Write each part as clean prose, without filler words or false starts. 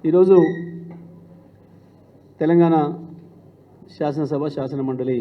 ఈరోజు తెలంగాణ శాసనసభ శాసన మండలి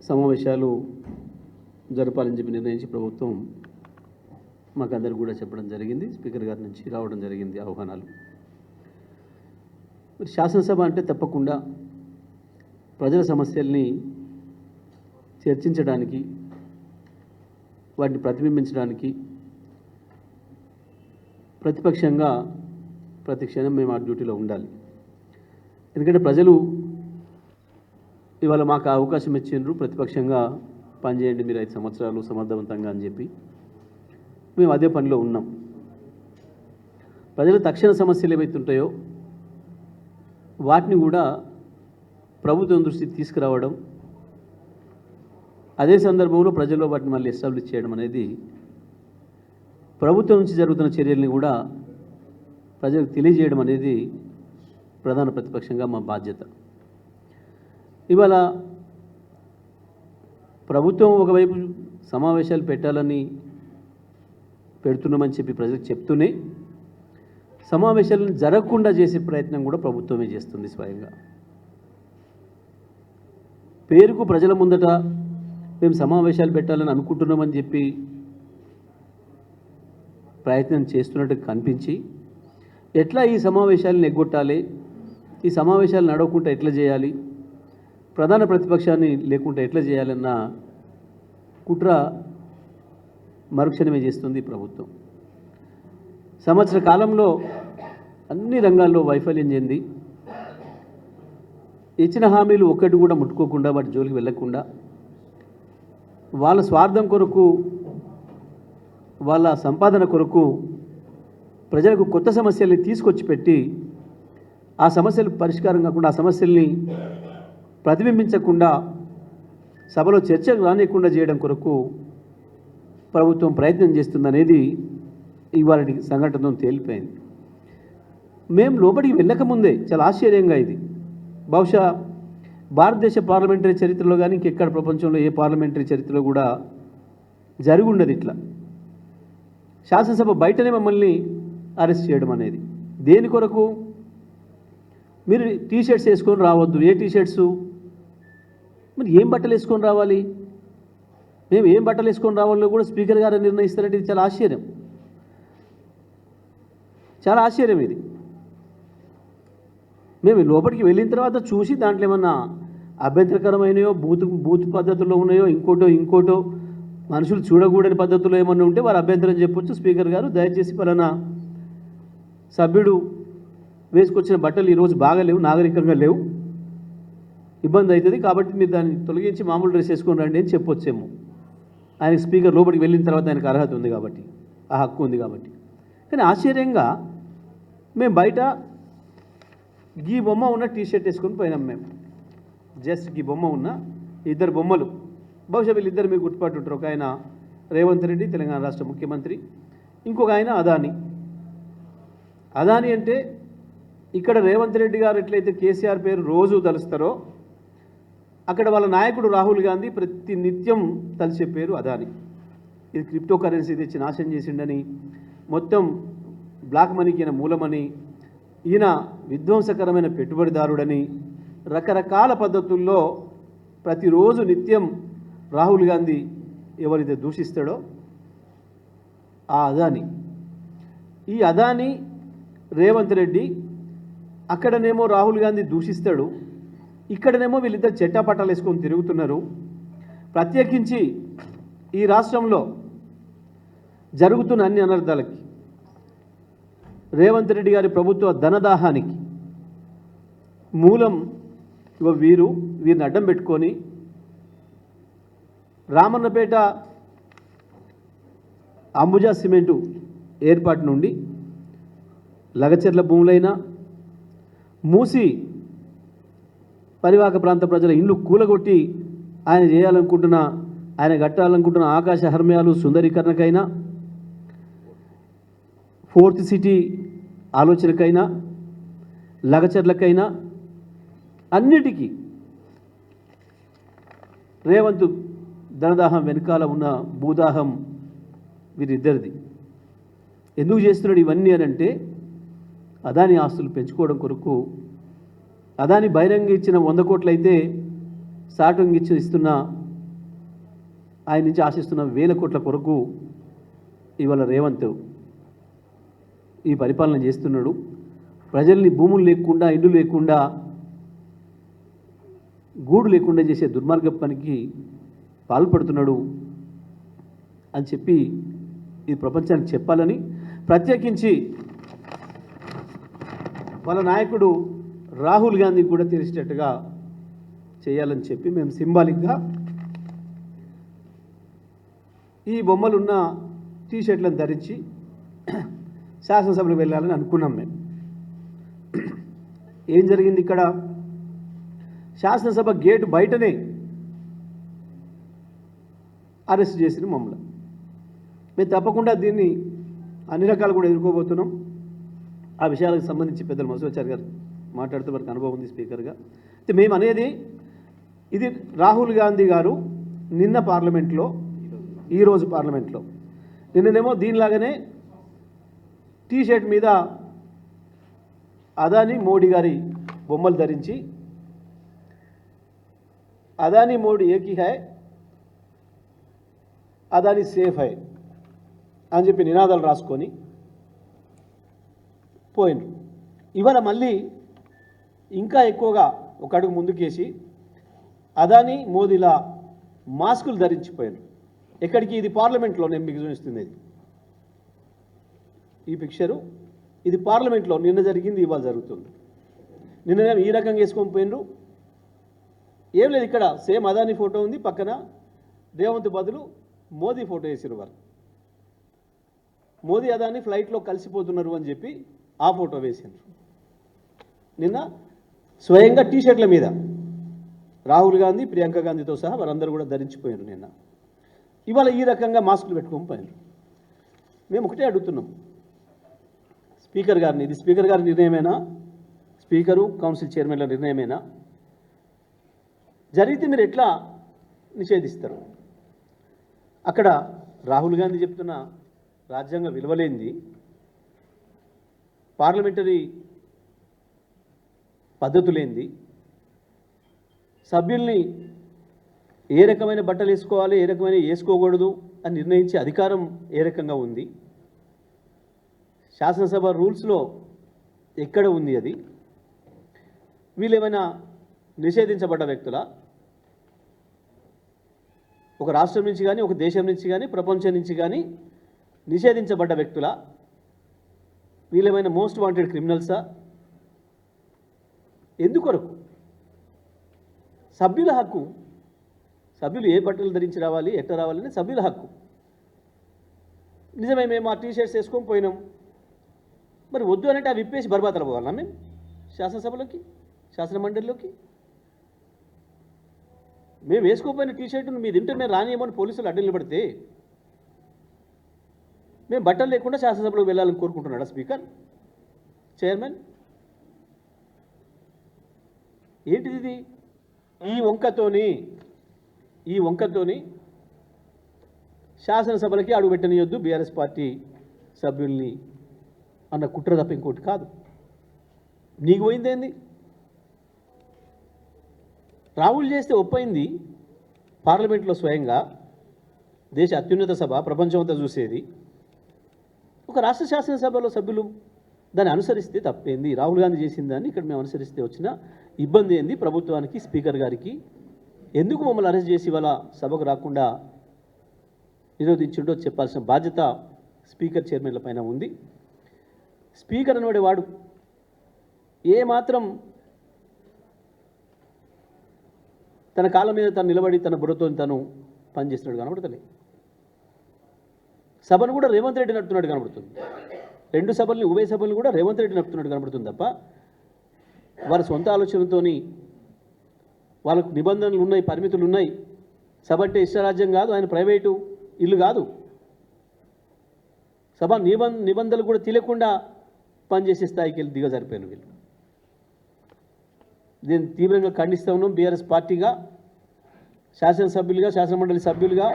సమావేశాలు జరపాలని చెప్పి నిర్ణయించి ప్రభుత్వం మాకందరికి కూడా చెప్పడం జరిగింది. స్పీకర్ గారి నుంచి రావడం జరిగింది ఆహ్వానాలు. మరి శాసనసభ అంటే తప్పకుండా ప్రజల సమస్యల్ని చర్చించడానికి, వాటిని ప్రతిబింబించడానికి ప్రతిపక్షంగా ప్రతి క్షణం మేము ఆ డ్యూటీలో ఉండాలి. ఎందుకంటే ప్రజలు ఇవాళ మాకు అవకాశం ఇచ్చిండ్రు, ప్రతిపక్షంగా పనిచేయండి మీరు 5 సంవత్సరాలు సమర్థవంతంగా అని చెప్పి మేము అదే పనిలో ఉన్నాం. ప్రజల తక్షణ సమస్యలు ఏవైతే ఉంటాయో వాటిని కూడా ప్రభుత్వం దృష్టికి తీసుకురావడం, అదే సందర్భంలో ప్రజల్లో వాటిని మళ్ళీ ఎస్టాబ్లిష్ చేయడం అనేది ప్రభుత్వం నుంచి జరుగుతున్న చర్యల్ని కూడా ప్రజలకు తెలియజేయడం అనేది ప్రధాన ప్రతిపక్షంగా మా బాధ్యత. ఇవాళ ప్రభుత్వం ఒకవైపు సమావేశాలు పెట్టాలని పెడుతున్నామని చెప్పి ప్రజలకు చెప్తూనే సమావేశాలను జరగకుండా చేసే ప్రయత్నం కూడా ప్రభుత్వమే చేస్తుంది స్వయంగా. పేరుకు ప్రజల ముందట మేము సమావేశాలు పెట్టాలని అనుకుంటున్నామని చెప్పి ప్రయత్నం చేస్తున్నట్టు కనిపించి ఎట్లా ఈ సమావేశాలను ఎగ్గొట్టాలి, ఈ సమావేశాలు నడవకుండా ఎట్లా చేయాలి, ప్రధాన ప్రతిపక్షాన్ని లేకుండా ఎట్లా చేయాలన్న కుట్ర మరుక్షణమే చేస్తుంది ప్రభుత్వం. సంవత్సర కాలంలో అన్ని రంగాల్లో వైఫల్యం చెంది ఇచ్చిన హామీలు ఒక్కటి కూడా ముట్టుకోకుండా, వాటి జోలికి వెళ్లకుండా, వాళ్ళ స్వార్థం కొరకు, వాళ్ళ సంపాదన కొరకు ప్రజలకు కొత్త సమస్యల్ని తీసుకొచ్చి పెట్టి ఆ సమస్యలు పరిష్కారం కాకుండా, ఆ సమస్యల్ని ప్రతిబింబించకుండా, సభలో చర్చకు రానియకుండా చేయడం కొరకు ప్రభుత్వం ప్రయత్నం చేస్తుందనేది ఇవాళ సంఘటనతో తేలిపోయింది. మేము లోపలికి వెళ్ళకముందే చాలా ఆశ్చర్యంగా ఇది బహుశా భారతదేశ పార్లమెంటరీ చరిత్రలో కానీ ఇంకెక్కడ ప్రపంచంలో ఏ పార్లమెంటరీ చరిత్రలో కూడా జరిగి ఉండదు ఇట్లా. శాసనసభ బయటనే మమ్మల్ని అరెస్ట్ చేయడం అనేది. దేని కొరకు? మీరు టీషర్ట్స్ వేసుకొని రావద్దు. ఏ టీషర్ట్స్? మరి ఏం బట్టలు వేసుకొని రావాలి? మేము ఏం బట్టలు వేసుకొని రావాలో కూడా స్పీకర్ గారు నిర్ణయిస్తారంటే ఇది చాలా ఆశ్చర్యం, చాలా ఆశ్చర్యం ఇది. మేము లోపలికి వెళ్ళిన తర్వాత చూసి దాంట్లో ఏమన్నా అభ్యంతరకరమైనయో, బూత్ పద్ధతుల్లో ఉన్నాయో, ఇంకోటో మనుషులు చూడకూడని పద్ధతుల్లో ఏమన్నా ఉంటే వారు అభ్యంతరం చెప్పొచ్చు. స్పీకర్ గారు దయచేసి పలానా సభ్యుడు వేసుకొచ్చిన బట్టలు ఈరోజు బాగాలేవు, నాగరికంగా లేవు, ఇబ్బంది అవుతుంది, కాబట్టి మీరు దాన్ని తొలగించి మామూలు డ్రెస్ వేసుకొని రండి అని చెప్పొచ్చేమో. ఆయన స్పీకర్ లోపలికి వెళ్ళిన తర్వాత ఆయనకు అర్హత ఉంది కాబట్టి, ఆ హక్కు ఉంది కాబట్టి. కానీ ఆశ్చర్యంగా మేము బయట గీ బొమ్మ ఉన్న టీషర్ట్ వేసుకొని పోయినాం. మేము జస్ట్ గీ బొమ్మ ఉన్న 2 బొమ్మలు, బహుశా వీళ్ళిద్దరు మీరు గుర్తుపట్టుంటారు. ఒక ఆయన రేవంత్ రెడ్డి తెలంగాణ రాష్ట్ర ముఖ్యమంత్రి, ఇంకొక ఆయన అదాని. అదాని అంటే ఇక్కడ రేవంత్ రెడ్డి గారు ఎట్లయితే కేసీఆర్ పేరు రోజు తలుస్తారో అక్కడ వాళ్ళ నాయకుడు రాహుల్ గాంధీ ప్రతి నిత్యం తలిచే పేరు అదాని. ఇది క్రిప్టో కరెన్సీ తెచ్చి నాశనం చేసిండని, మొత్తం బ్లాక్ మనీకి ఈయన మూలమని, ఈయన విధ్వంసకరమైన పెట్టుబడిదారుడని, రకరకాల పద్ధతుల్లో ప్రతిరోజు నిత్యం రాహుల్ గాంధీ ఎవరైతే దూషిస్తాడో ఆ అదాని, ఈ అదాని రేవంత్ రెడ్డి అక్కడనేమో రాహుల్ గాంధీ దూషిస్తాడు, ఇక్కడనేమో వీళ్ళిద్దరు చెట్టాపట్టాలు వేసుకొని తిరుగుతున్నారు. ప్రత్యేకించి ఈ రాష్ట్రంలో జరుగుతున్న అన్ని అనర్థాలకి, రేవంత్ రెడ్డి గారి ప్రభుత్వ ధనదాహానికి మూలం వీరిని అడ్డం పెట్టుకొని రామన్నపేట అంబుజా సిమెంటు ఏర్పాటు నుండి లగచెర్ల భూములైనా, మూసి పరివాహక ప్రాంత ప్రజల ఇల్లు కూలగొట్టి ఆయన కట్టాలనుకుంటున్న ఆకాశ హర్మ్యాలు సుందరీకరణకైనా, 4th సిటీ ఆలోచనకైనా, లగచెర్లకైనా అన్నిటికీ రేవంత్ ధనదాహం వెనకాల ఉన్న భూదాహం వీరిద్దరిది. ఎందుకు చేస్తున్నాడు ఇవన్నీ అని అంటే అదాని ఆస్తులు పెంచుకోవడం కొరకు అదాని బహిరంగ ఇచ్చిన 100 కోట్లు అయితే సాటంగి ఇస్తున్న ఆయన నుంచి ఆశిస్తున్న 1000 కోట్ల కొరకు ఇవాళ రేవంత్ ఈ పరిపాలన చేస్తున్నాడు. ప్రజల్ని భూములు లేకుండా ఇల్లు లేకుండా గూడు లేకుండా చేసే దుర్మార్గ పనికి పాల్పడుతున్నాడు అని చెప్పి ఈ ప్రపంచానికి చెప్పాలని, ప్రత్యేకించి వాళ్ళ నాయకుడు రాహుల్ గాంధీకి కూడా తెలిసేటట్టుగా చేయాలని చెప్పి మేము సింబాలిక్గా ఈ బొమ్మలున్న టీషర్ట్లను ధరించి శాసనసభకు వెళ్ళాలని అనుకున్నాం. మేము ఏం జరిగింది ఇక్కడ, శాసనసభ గేటు బయటనే అరెస్ట్ చేసిన మమ్మల్ని. మేము తప్పకుండా దీన్ని అన్ని రకాలు కూడా ఎదుర్కోబోతున్నాం. ఆ విషయాలకు సంబంధించి పెద్దలు మసూచారి గారు మాట్లాడుతూ మనకు అనుభవం ఉంది స్పీకర్గా. అయితే మేము అనేది ఇది రాహుల్ గాంధీ గారు నిన్న పార్లమెంట్లో, ఈరోజు పార్లమెంట్లో, నిన్ననేమో దీనిలాగానే టీషర్ట్ మీద అదాని మోడీ గారి బొమ్మలు ధరించి అదాని మోడీ ఏకీ హై అదాని సేఫ్ హై అని చెప్పి నినాదాలు రాసుకొని పోయినరు. ఇవాళ మళ్ళీ ఇంకా ఎక్కువగా ఒక అడుగు ముందుకేసి అదాని మోదీల మాస్కులు ధరించిపోయారు. ఎక్కడికి, ఇది పార్లమెంట్లో నేను మీకు చూపిస్తుంది. ఈ పిక్చరు ఇది పార్లమెంట్లో నిన్న జరిగింది, ఇవాళ జరుగుతుంది. నిన్న ఈ రకంగా వేసుకొని పోయినరు. ఏం లేదు, ఇక్కడ సేమ్ అదాని ఫోటో ఉంది, పక్కన రేవంత్ బదులు మోదీ ఫోటో వేసారు. వారు మోదీ అదాని ఫ్లైట్లో కలిసిపోతున్నారు అని చెప్పి ఆ ఫోటో వేసారు. నిన్న స్వయంగా టీషర్ట్ల మీద రాహుల్ గాంధీ, ప్రియాంక గాంధీతో సహా వారందరూ కూడా ధరించిపోయారు నిన్న. ఇవాళ ఈ రకంగా మాస్కులు పెట్టుకొని పోయారు. మేము ఒకటే అడుగుతున్నాం స్పీకర్ గారిని, ఇది స్పీకర్ గారి నిర్ణయమేనా, స్పీకరు కౌన్సిల్ చైర్మన్ల నిర్ణయమేనా? జరిగితే మీరు ఎట్లా నిషేధిస్తారు? అక్కడ రాహుల్ గాంధీ చెప్తున్న రాజ్యాంగ విలువలేంది, పార్లమెంటరీ పద్ధతులేంది, సభ్యుల్ని ఏ రకమైన బట్టలు వేసుకోవాలి, ఏ రకమైన వేసుకోకూడదు అని నిర్ణయించే అధికారం ఏ రకంగా ఉంది? శాసనసభ రూల్స్లో ఎక్కడ ఉంది అది? వీళ్ళేమైనా నిషేధించబడ్డ వ్యక్తుల, ఒక రాష్ట్రం నుంచి కానీ, ఒక దేశం నుంచి కానీ, ప్రపంచం నుంచి కానీ నిషేధించబడ్డ వ్యక్తుల? వీళ్ళేమైనా మోస్ట్ వాంటెడ్ క్రిమినల్సా? ఎందుకొరకు? సభ్యుల హక్కు, సభ్యులు ఏ బట్టలు ధరించి రావాలి, ఎట్లా రావాలని సభ్యుల హక్కు. నిజమే, మేము ఆ టీషర్ట్స్ వేసుకొని పోయినాం, మరి వద్దు అంటే అవి విప్పేసి బర్బాతలు పోవాలన్నా మేము శాసనసభలోకి, శాసన మండలిలోకి? మేము వేసుకోపోయిన టీషర్టును మీ తింటే మేము రానియమని పోలీసులు అడ్డు నిలబడితే మేము బట్టలు లేకుండా శాసనసభలోకి వెళ్ళాలని కోరుకుంటున్నాడా స్పీకర్, చైర్మన్? ఏంటిది ఇది? ఈ వంకతోని శాసనసభలకి అడుగుపెట్టనియొద్దు బీఆర్ఎస్ పార్టీ సభ్యుల్ని అన్న కుట్ర తప్ప ఇంకోటి కాదు. నీకు పోయిందేంది? రాహుల్ చేస్తే ఒప్పైంది పార్లమెంట్లో, స్వయంగా దేశ అత్యున్నత సభ, ప్రపంచం అంతా చూసేది. ఒక రాష్ట్ర శాసనసభలో సభ్యులు దాన్ని అనుసరిస్తే తప్పేంది? రాహుల్ గాంధీ చేసిన దాన్ని ఇక్కడ మేము అనుసరిస్తే వచ్చిన ఇబ్బంది ఏంది ప్రభుత్వానికి, స్పీకర్ గారికి? ఎందుకు మమ్మల్ని అరెస్ట్ చేసి వాళ్ళ సభకు రాకుండా నిరోధించిండో చెప్పాల్సిన బాధ్యత స్పీకర్ చైర్మన్ల పైన ఉంది. స్పీకర్ అనేవాడు ఏమాత్రం తన కాళ్ళ మీద తను నిలబడి తన బుర్రతో తను పనిచేస్తున్నాడు కనబడతలే. సభను కూడా రేవంత్ రెడ్డి నడుపుతున్నాడు కనబడుతుంది. రెండు సభల్ని, ఉభయ సభలను కూడా రేవంత్ రెడ్డి నడుపుతున్నాడు కనబడుతుంది తప్ప వారి సొంత ఆలోచనతో వాళ్ళకు నిబంధనలు ఉన్నాయి, పరిమితులు ఉన్నాయి. సభ అంటే ఇష్టరాజ్యం కాదు, ఆయన ప్రైవేటు ఇల్లు కాదు. సభ నిబంధనలు కూడా తెలియకుండా పనిచేసే స్థాయికి వెళ్ళి దిగజారిపోయారు వీళ్ళు. దీన్ని తీవ్రంగా ఖండిస్తూ ఉన్నాం. బీఆర్ఎస్ పార్టీగా, శాసనసభ్యులుగా, శాసనమండలి సభ్యులుగా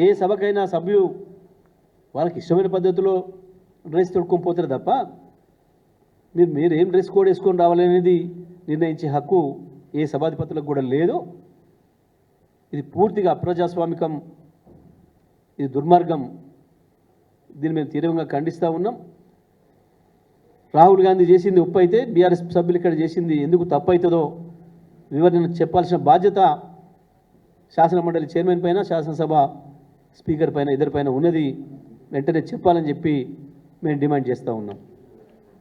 ఏ సభకైనా సభ్యులు వాళ్ళకి ఇష్టమైన పద్ధతిలో డ్రెస్ తొడుక్కొని పోతారు తప్ప మీరు ఏం డ్రెస్ కోడ్ వేసుకొని రావాలనేది నిర్ణయించే హక్కు ఏ సభాధిపతులకు కూడా లేదు. ఇది పూర్తిగా అప్రజాస్వామికం, ఇది దుర్మార్గం. దీన్ని మేము తీవ్రంగా ఖండిస్తూ ఉన్నాం. రాహుల్ గాంధీ చేసింది ఒప్పు అయితే బీఆర్ఎస్ సభ్యులు ఇక్కడ చేసింది ఎందుకు తప్పు అవుతుందో వివరణ చెప్పాల్సిన బాధ్యత శాసనమండలి చైర్మన్ పైన, శాసనసభ స్పీకర్ పైన, ఇద్దరి పైన ఉన్నది. వెంటనే చెప్పాలని చెప్పి మేము డిమాండ్ చేస్తూ ఉన్నాం.